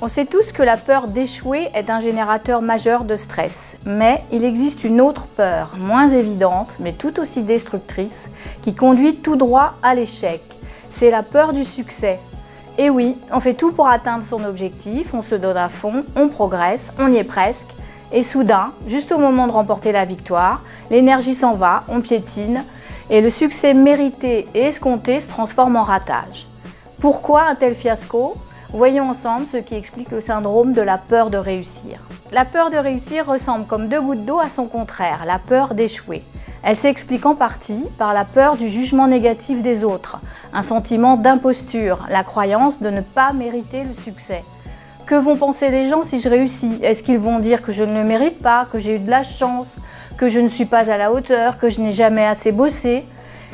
On sait tous que la peur d'échouer est un générateur majeur de stress, mais il existe une autre peur, moins évidente, mais tout aussi destructrice, qui conduit tout droit à l'échec. C'est la peur du succès. Et oui, on fait tout pour atteindre son objectif, on se donne à fond, on progresse, on y est presque, et soudain, juste au moment de remporter la victoire, l'énergie s'en va, on piétine, et le succès mérité et escompté se transforme en ratage. Pourquoi un tel fiasco ? Voyons ensemble ce qui explique le syndrome de la peur de réussir. La peur de réussir ressemble comme deux gouttes d'eau à son contraire, la peur d'échouer. Elle s'explique en partie par la peur du jugement négatif des autres, un sentiment d'imposture, la croyance de ne pas mériter le succès. Que vont penser les gens si je réussis? Est-ce qu'ils vont dire que je ne le mérite pas, que j'ai eu de la chance, que je ne suis pas à la hauteur, que je n'ai jamais assez bossé?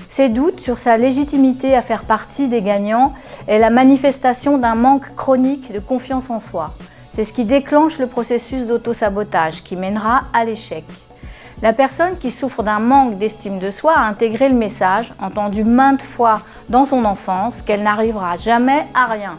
Ces doutes sur sa légitimité à faire partie des gagnants est la manifestation d'un manque chronique de confiance en soi. C'est ce qui déclenche le processus d'auto-sabotage qui mènera à l'échec. La personne qui souffre d'un manque d'estime de soi a intégré le message, entendu maintes fois dans son enfance, qu'elle n'arrivera jamais à rien.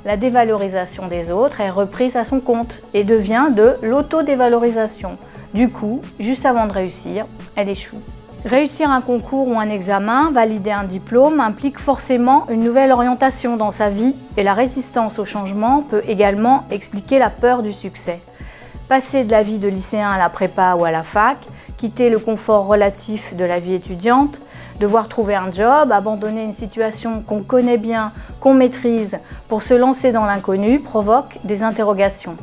La dévalorisation des autres est reprise à son compte et devient de l'auto-dévalorisation. Du coup, juste avant de réussir, elle échoue. Réussir un concours ou un examen, valider un diplôme, implique forcément une nouvelle orientation dans sa vie et la résistance au changement peut également expliquer la peur du succès. Passer de la vie de lycéen à la prépa ou à la fac, quitter le confort relatif de la vie étudiante, devoir trouver un job, abandonner une situation qu'on connaît bien, qu'on maîtrise pour se lancer dans l'inconnu provoque des interrogations.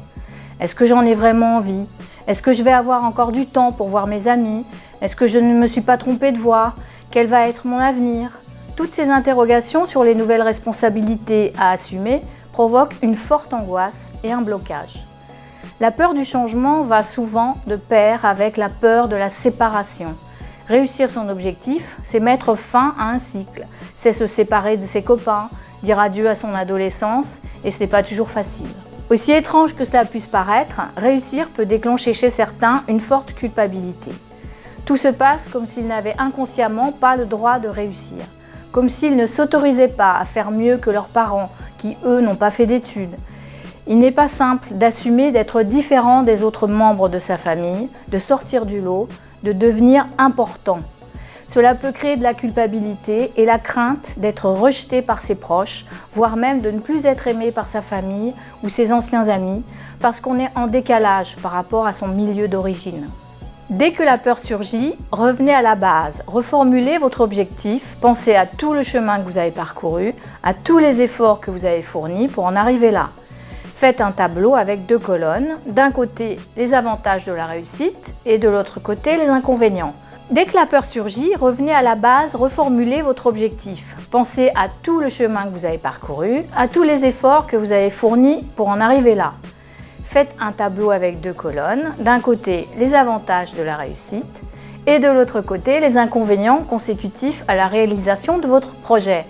Est-ce que j'en ai vraiment envie? Est-ce que je vais avoir encore du temps pour voir mes amis? Est-ce que je ne me suis pas trompée de voie? Quel va être mon avenir? Toutes ces interrogations sur les nouvelles responsabilités à assumer provoquent une forte angoisse et un blocage. La peur du changement va souvent de pair avec la peur de la séparation. Réussir son objectif, c'est mettre fin à un cycle, c'est se séparer de ses copains, dire adieu à son adolescence, et ce n'est pas toujours facile. Aussi étrange que cela puisse paraître, réussir peut déclencher chez certains une forte culpabilité. Tout se passe comme s'ils n'avaient inconsciemment pas le droit de réussir, comme s'ils ne s'autorisaient pas à faire mieux que leurs parents, qui eux n'ont pas fait d'études. Il n'est pas simple d'assumer d'être différent des autres membres de sa famille, de sortir du lot, de devenir important. Cela peut créer de la culpabilité et la crainte d'être rejeté par ses proches, voire même de ne plus être aimé par sa famille ou ses anciens amis, parce qu'on est en décalage par rapport à son milieu d'origine. Dès que la peur surgit, revenez à la base, reformulez votre objectif, pensez à tout le chemin que vous avez parcouru, à tous les efforts que vous avez fournis pour en arriver là. Faites un tableau avec deux colonnes, d'un côté les avantages de la réussite et de l'autre côté les inconvénients. Dès que la peur surgit, revenez à la base, reformulez votre objectif. Pensez à tout le chemin que vous avez parcouru, à tous les efforts que vous avez fournis pour en arriver là. Faites un tableau avec deux colonnes, d'un côté les avantages de la réussite et de l'autre côté les inconvénients consécutifs à la réalisation de votre projet.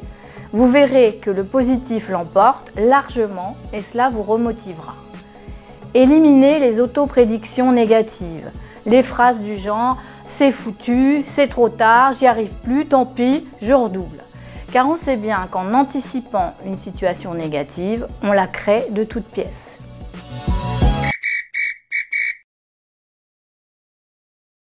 Vous verrez que le positif l'emporte largement et cela vous remotivera. Éliminez les auto-prédictions négatives, les phrases du genre « c'est foutu, c'est trop tard, j'y arrive plus, tant pis, je redouble ». Car on sait bien qu'en anticipant une situation négative, on la crée de toutes pièces.